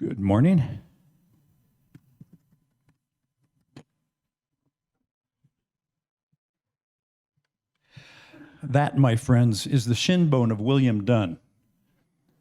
Good morning. That, my friends, is the shin bone of William Dunn.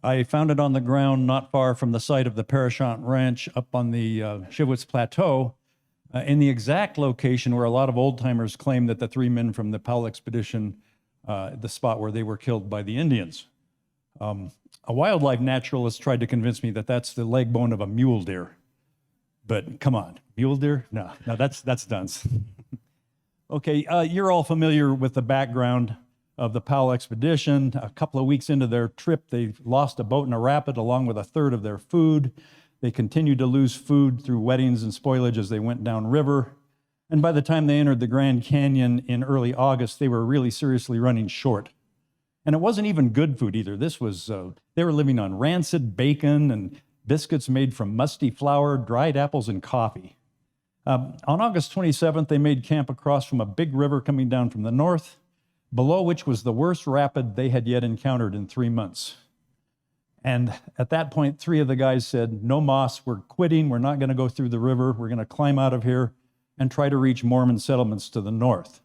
I found it on the ground not far from the site of the Parashant Ranch up on the Shivwitz Plateau, in the exact location where a lot of old-timers claim that the three men from the Powell Expedition, the spot where they were killed by the Indians. A wildlife naturalist tried to convince me that that's the leg bone of a mule deer. But come on, mule deer? No, that's Dunn's. Okay, you're all familiar with the background of the Powell Expedition. A couple of weeks into their trip, they lost a boat in a rapid along with a third of their food. They continued to lose food through wettings and spoilage as they went downriver. And by the time they entered the Grand Canyon in early August, they were really seriously running short. And it wasn't even good food either. This was, they were living on rancid bacon and biscuits made from musty flour, dried apples, and coffee. On August 27th, they made camp across from a big river coming down from the north, below which was the worst rapid they had yet encountered in 3 months. And at that point, 3 of the guys said, "No moss, we're quitting, we're not going to go through the river, we're going to climb out of here and try to reach Mormon settlements to the north."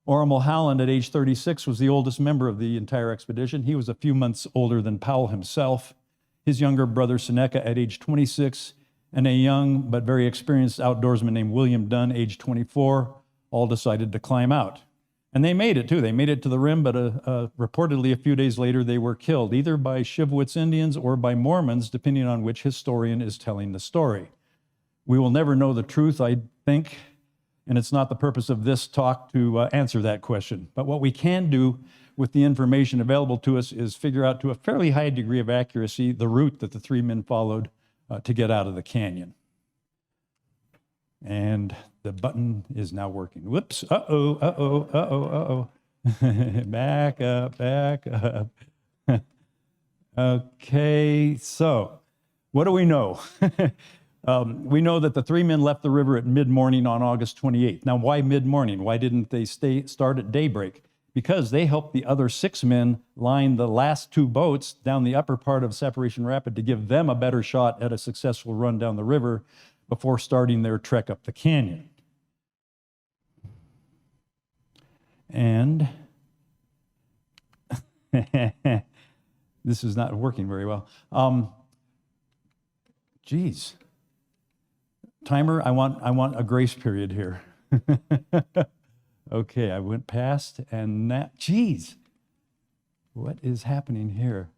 Orr Mulholland, at age 36, was the oldest member of the entire expedition. He was a few months older than Powell himself. His younger brother, Seneca, at age 26, and a young but very experienced outdoorsman named William Dunn, age 24, all decided to climb out. And they made it, too. They made it to the rim, but reportedly a few days later, they were killed, either by Shivwitz Indians or by Mormons, depending on which historian is telling the story. We will never know the truth, I think, and it's not the purpose of this talk to answer that question. But what we can do with the information available to us is figure out to a fairly high degree of accuracy the route that the 3 men followed to get out of the canyon. And the button is now working. Whoops, back up. Okay, so what do we know? We know that the 3 men left the river at mid-morning on August 28th. Now, why mid-morning? Why didn't they start at daybreak? Because they helped the other 6 men line the last 2 boats down the upper part of Separation Rapid to give them a better shot at a successful run down the river before starting their trek up the canyon. And this is not working very well. Geez. Timer, I want a grace period here. Okay, I went past and that, geez, what is happening here?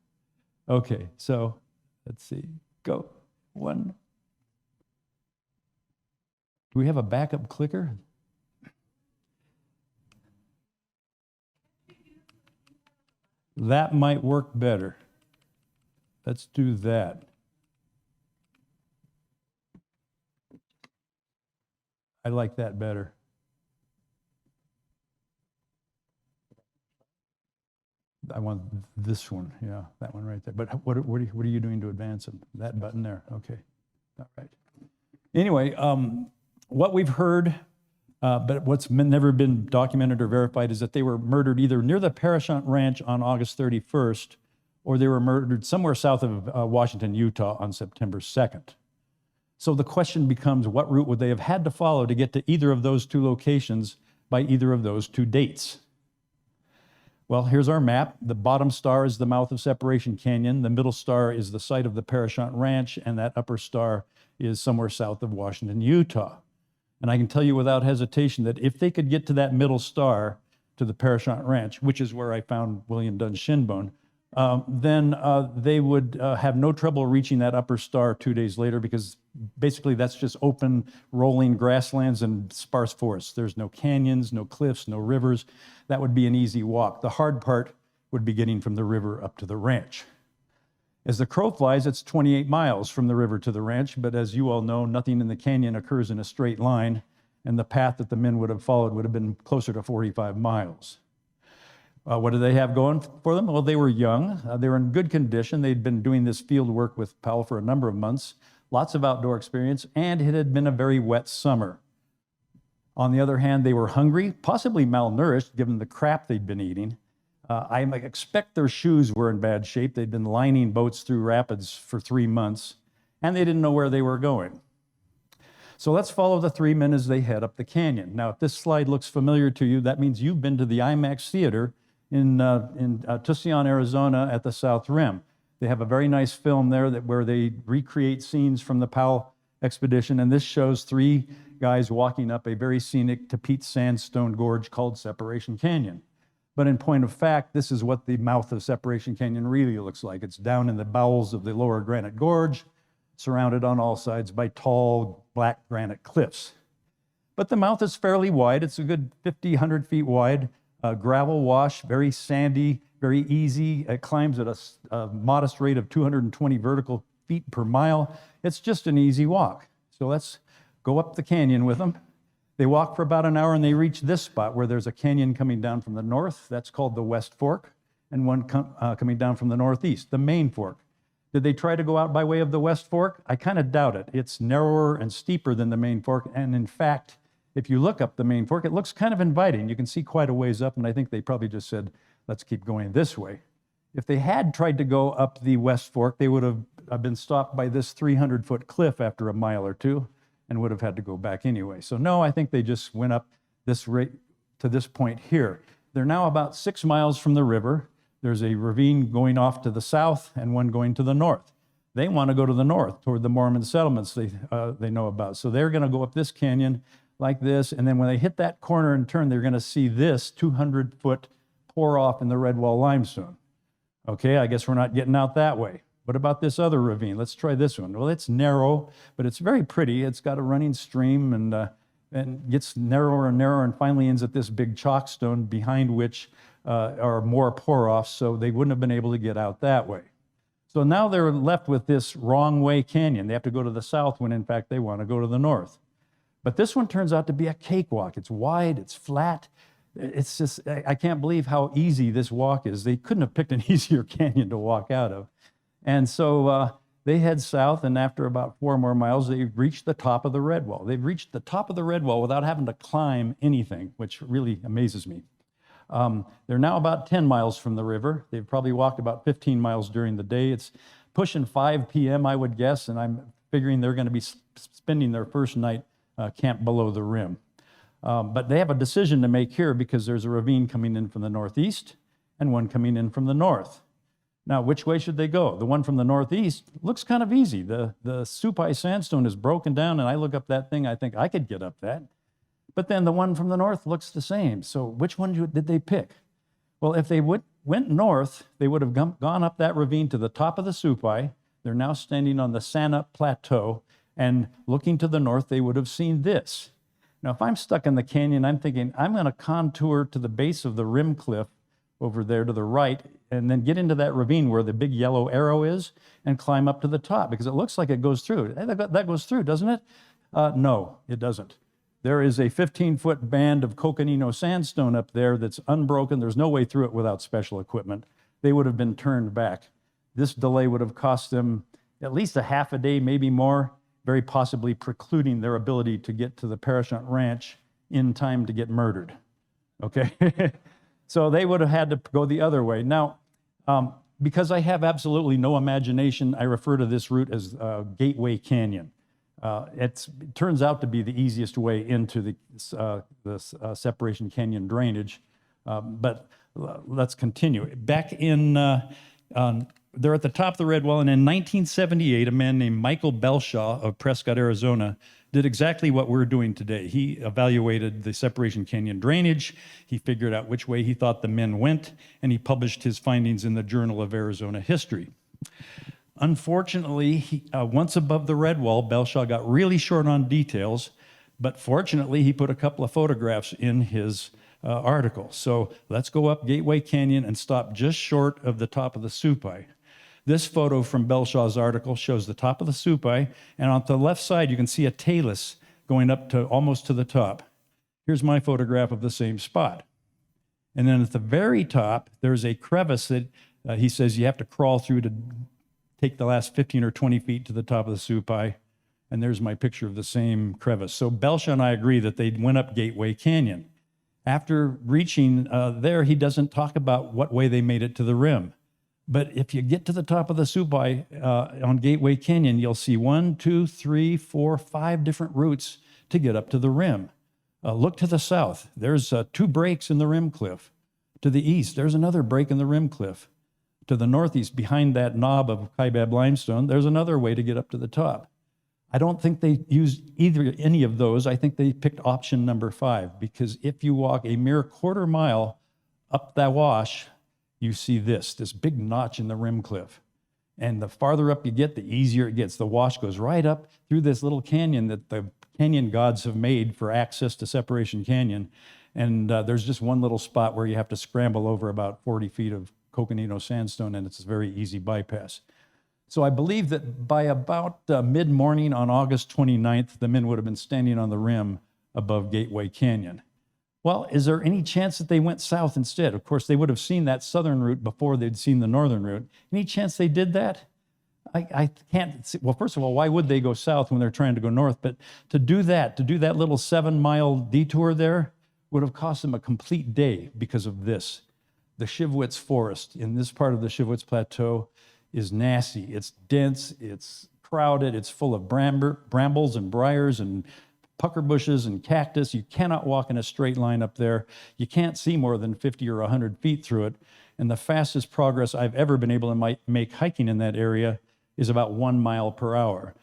Okay, so let's see, go, 1. Do we have a backup clicker? That might work better. Let's do that. I like that better. I want this one, yeah, that one right there. But what are you doing to advance it? That button there, okay, all right. Anyway, what we've heard, but what's never been documented or verified, is that they were murdered either near the Parashant Ranch on August 31st, or they were murdered somewhere south of Washington, Utah on September 2nd. So the question becomes, what route would they have had to follow to get to either of those 2 locations by either of those 2 dates? Well, here's our map. The bottom star is the mouth of Separation Canyon. The middle star is the site of the Parashant Ranch, and that upper star is somewhere south of Washington, Utah. And I can tell you without hesitation that if they could get to that middle star, to the Parashant Ranch, which is where I found William Dunn's shin bone, then they would have no trouble reaching that upper star 2 days later, because basically that's just open, rolling grasslands and sparse forests. There's no canyons, no cliffs, no rivers. That would be an easy walk. The hard part would be getting from the river up to the ranch. As the crow flies, it's 28 miles from the river to the ranch, but as you all know, nothing in the canyon occurs in a straight line, and the path that the men would have followed would have been closer to 45 miles. What did they have going for them? Well, they were young. They were in good condition. They'd been doing this field work with Powell for a number of months, lots of outdoor experience, and it had been a very wet summer. On the other hand, they were hungry, possibly malnourished, given the crap they'd been eating. I expect their shoes were in bad shape. They'd been lining boats through rapids for 3 months. and they didn't know where they were going. So let's follow the three men as they head up the canyon. Now, if this slide looks familiar to you, that means you've been to the IMAX Theater in Tucson, Arizona at the South Rim. They have a very nice film there where they recreate scenes from the Powell Expedition, and this shows three guys walking up a very scenic Tapete sandstone gorge called Separation Canyon. But in point of fact, this is what the mouth of Separation Canyon really looks like. It's down in the bowels of the lower granite gorge, surrounded on all sides by tall black granite cliffs. But the mouth is fairly wide. It's a good 50, 100 feet wide, gravel wash, very sandy, very easy. It climbs at a modest rate of 220 vertical feet per mile. It's just an easy walk. So let's go up the canyon with them. They walk for about an hour and they reach this spot where there's a canyon coming down from the north. That's called the West Fork, and one coming down from the northeast, the Main Fork. Did they try to go out by way of the West Fork? I kind of doubt it. It's narrower and steeper than the Main Fork, and in fact, if you look up the Main Fork, it looks kind of inviting. You can see quite a ways up, and I think they probably just said, let's keep going this way. If they had tried to go up the West Fork, they would have been stopped by this 300-foot cliff after a mile or two and would have had to go back anyway. So no, I think they just went up this rate to this point here. They're now about 6 miles from the river. There's a ravine going off to the south and one going to the north. They want to go to the north toward the Mormon settlements they know about. So they're going to go up this canyon like this, and then when they hit that corner and turn, they're going to see this 200-foot pour off in the Redwall limestone. Okay, I guess we're not getting out that way. What about this other ravine? Let's try this one. Well, it's narrow, but it's very pretty. It's got a running stream and gets narrower and narrower and finally ends at this big chalk stone behind which are more pour-offs, so they wouldn't have been able to get out that way. So now they're left with this wrong way canyon. They have to go to the south when in fact they want to go to the north. But this one turns out to be a cakewalk. It's wide, it's flat. It's just, I can't believe how easy this walk is. They couldn't have picked an easier canyon to walk out of. And so they head south, and after about 4 more miles, they reach the top of the Redwall. They've reached the top of the Redwall without having to climb anything, which really amazes me. They're now about 10 miles from the river. They've probably walked about 15 miles during the day. It's pushing 5 p.m., I would guess, and I'm figuring they're going to be spending their first night camped below the rim. But they have a decision to make here because there's a ravine coming in from the northeast and one coming in from the north. Now, which way should they go? The one from the northeast looks kind of easy. The Supai sandstone is broken down, and I look up that thing, I think I could get up that. But then the one from the north looks the same. So which one did they pick? Well, if they went north, they would have gone up that ravine to the top of the Supai. They're now standing on the Sanup Plateau, and looking to the north, they would have seen this. Now, if I'm stuck in the canyon, I'm thinking, I'm going to contour to the base of the rim cliff over there to the right, and then get into that ravine where the big yellow arrow is and climb up to the top, because it looks like it goes through. That goes through, doesn't it? No, it doesn't. There is a 15-foot band of Coconino sandstone up there that's unbroken. There's no way through it without special equipment. They would have been turned back. This delay would have cost them at least a half a day, maybe more, very possibly precluding their ability to get to the Parashant Ranch in time to get murdered. Okay? So they would have had to go the other way. Now, because I have absolutely no imagination, I refer to this route as Gateway Canyon. It turns out to be the easiest way into the Separation Canyon drainage, but let's continue. Back in, they're at the top of the Redwall, and in 1978, a man named Michael Belshaw of Prescott, Arizona, did exactly what we're doing today. He evaluated the Separation Canyon drainage, he figured out which way he thought the men went, and he published his findings in the Journal of Arizona History. Unfortunately, once above the Redwall, Belshaw got really short on details, but fortunately, he put a couple of photographs in his article. So let's go up Gateway Canyon and stop just short of the top of the Supai. This photo from Belshaw's article shows the top of the Supai, and on the left side, you can see a talus going up to almost to the top. Here's my photograph of the same spot. And then at the very top, there's a crevice that he says you have to crawl through to take the last 15 or 20 feet to the top of the Supai. And there's my picture of the same crevice. So Belshaw and I agree that they went up Gateway Canyon. After reaching there, he doesn't talk about what way they made it to the rim. But if you get to the top of the Supai on Gateway Canyon, you'll see 1, 2, 3, 4, 5 different routes to get up to the rim. Look to the south. There's 2 breaks in the rim cliff. To the east, there's another break in the rim cliff. To the northeast, behind that knob of Kaibab limestone, there's another way to get up to the top. I don't think they used any of those. I think they picked option number 5, because if you walk a mere quarter mile up that wash, you see this big notch in the rim cliff. And the farther up you get, the easier it gets. The wash goes right up through this little canyon that the canyon gods have made for access to Separation Canyon. And there's just one little spot where you have to scramble over about 40 feet of Coconino sandstone, and it's a very easy bypass. So I believe that by about mid-morning on August 29th, the men would have been standing on the rim above Gateway Canyon. Well, is there any chance that they went south instead? Of course, they would have seen that southern route before they'd seen the northern route. Any chance they did that? I can't see. Well, first of all, why would they go south when they're trying to go north? But to do that little 7-mile detour there would have cost them a complete day because of this. The Shivwitz Forest in this part of the Shivwitz Plateau is nasty. It's dense, it's crowded, it's full of brambles and briars and pucker bushes and cactus. You cannot walk in a straight line up there. You can't see more than 50 or 100 feet through it. And the fastest progress I've ever been able to make hiking in that area is about 1 mile per hour.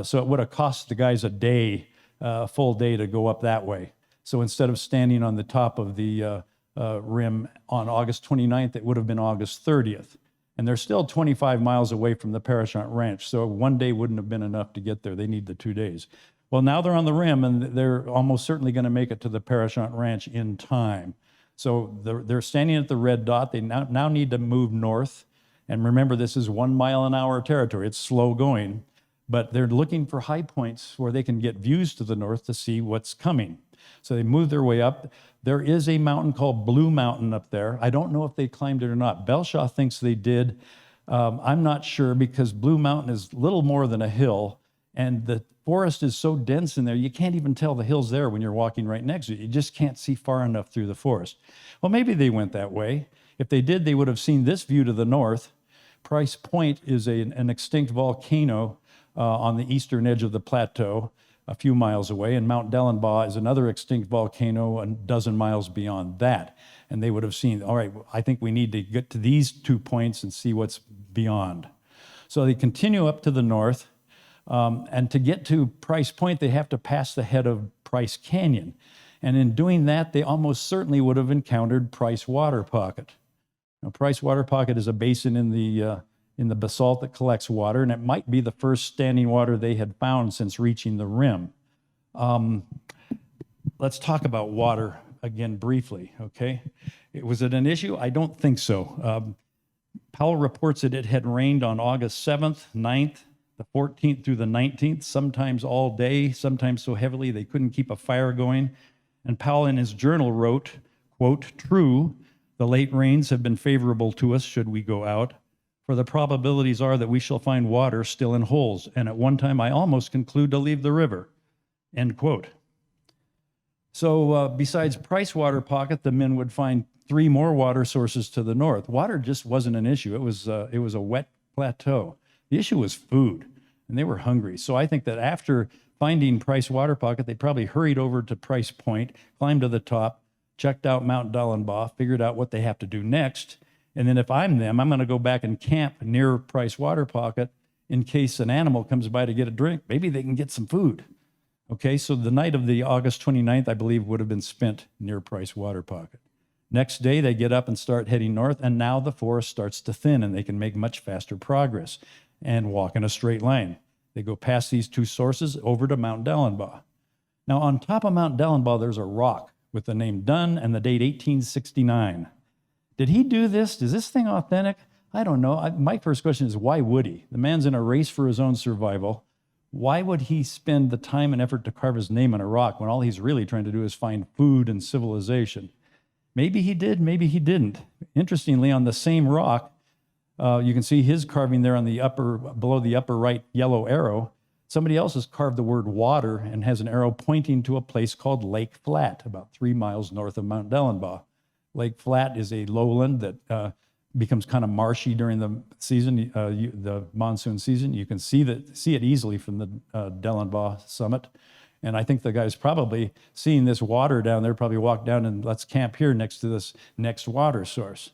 So it would have cost the guys a day, a full day to go up that way. So instead of standing on the top of the rim on August 29th, it would have been August 30th. And they're still 25 miles away from the Parashant Ranch, so 1 day wouldn't have been enough to get there. They need the 2 days. Well, now they're on the rim, and they're almost certainly going to make it to the Parashant Ranch in time. So they're standing at the red dot. They now need to move north. And remember, this is 1 mile an hour territory. It's slow going. But they're looking for high points where they can get views to the north to see what's coming. So they move their way up. There is a mountain called Blue Mountain up there. I don't know if they climbed it or not. Belshaw thinks they did. I'm not sure, because Blue Mountain is little more than a hill, and the forest is so dense in there, you can't even tell the hill's there when you're walking right next to it. You just can't see far enough through the forest. Well, maybe they went that way. If they did, they would have seen this view to the north. Price Point is an extinct volcano on the eastern edge of the plateau, a few miles away, and Mount Dellenbaugh is another extinct volcano a dozen miles beyond that. And they would have seen, all right, I think we need to get to these 2 points and see what's beyond. So they continue up to the north, and to get to Price Point, they have to pass the head of Price Canyon. And in doing that, they almost certainly would have encountered Price Water Pocket. Now, Price Water Pocket is a basin in the basalt that collects water, and it might be the first standing water they had found since reaching the rim. Let's talk about water again briefly, okay? Was it an issue? I don't think so. Powell reports that it had rained on August 7th, 9th, the 14th through the 19th, sometimes all day, sometimes so heavily they couldn't keep a fire going. And Powell in his journal wrote, quote, "True, the late rains have been favorable to us should we go out, for the probabilities are that we shall find water still in holes, and at one time I almost conclude to leave the river," end quote. So besides Price Water Pocket, the men would find 3 more water sources to the north. Water just wasn't an issue. It was a wet plateau. The issue was food, and they were hungry. So I think that after finding Price Water Pocket, they probably hurried over to Price Point, climbed to the top, checked out Mount Dellenbaugh, figured out what they have to do next. And then if I'm them, I'm going to go back and camp near Price Water Pocket in case an animal comes by to get a drink. Maybe they can get some food. Okay, so the night of the August 29th, I believe, would have been spent near Price Water Pocket. Next day, they get up and start heading north, and now the forest starts to thin, and they can make much faster progress and walk in a straight line. They go past these 2 sources over to Mount Dellenbaugh. Now, on top of Mount Dellenbaugh, there's a rock with the name Dunn and the date 1869. Did he do this? Is this thing authentic? I don't know. My first question is, why would he? The man's in a race for his own survival. Why would he spend the time and effort to carve his name on a rock when all he's really trying to do is find food and civilization? Maybe he did, maybe he didn't. Interestingly, on the same rock, you can see his carving there on the below the upper right yellow arrow. Somebody else has carved the word water and has an arrow pointing to a place called Lake Flat, about 3 miles north of Mount Dellenbaugh. Lake Flat is a lowland that becomes kind of marshy during the season, the monsoon season. You can see it easily from the Dellenbaugh summit. And I think the guy's probably seeing this water down there, probably walked down and let's camp here next to this next water source.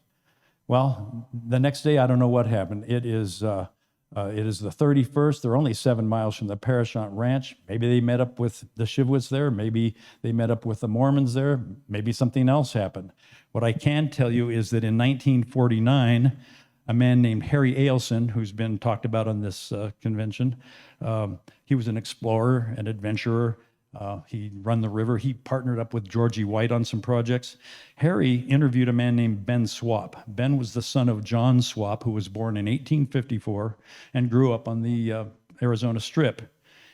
Well, the next day, I don't know what happened. It is the 31st. They're only 7 miles from the Parashant Ranch. Maybe they met up with the Shivwits there. Maybe they met up with the Mormons there. Maybe something else happened. What I can tell you is that in 1949, a man named Harry Ailson, who's been talked about on this convention, he was an explorer, an adventurer. He run the river. He partnered up with Georgie White on some projects. Harry interviewed a man named Ben Swap. Ben was the son of John Swap, who was born in 1854 and grew up on the Arizona Strip.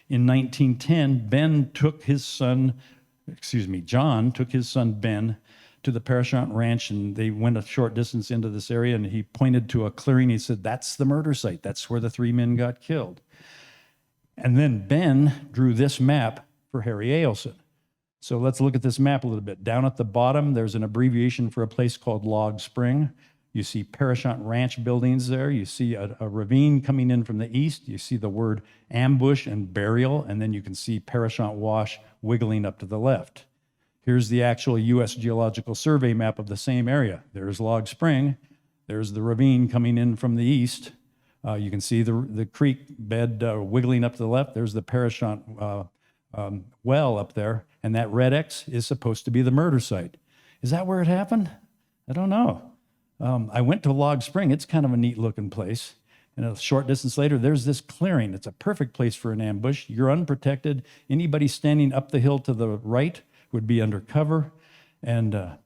In 1910, John took his son Ben to the Parashant Ranch, and they went a short distance into this area, and he pointed to a clearing. He said, "That's the murder site. That's where the 3 men got killed." And then Ben drew this map for Harry Ailson. So let's look at this map a little bit. Down at the bottom, there's an abbreviation for a place called Log Spring. You see Parashant Ranch buildings there. You see a ravine coming in from the east. You see the word ambush and burial, and then you can see Parashant Wash wiggling up to the left. Here's the actual U.S. Geological Survey map of the same area. There's Log Spring. There's the ravine coming in from the east. You can see the creek bed wiggling up to the left. There's the Parashant well up there, and that red X is supposed to be the murder site. Is that where it happened? I don't know. I went to Log Spring. It's kind of a neat looking place. And a short distance later, there's this clearing. It's a perfect place for an ambush. You're unprotected. Anybody standing up the hill to the right would be under cover, and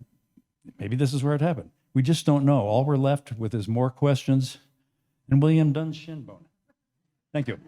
maybe this is where it happened. We just don't know. All we're left with is more questions and William Dunn's shin bone. Thank you.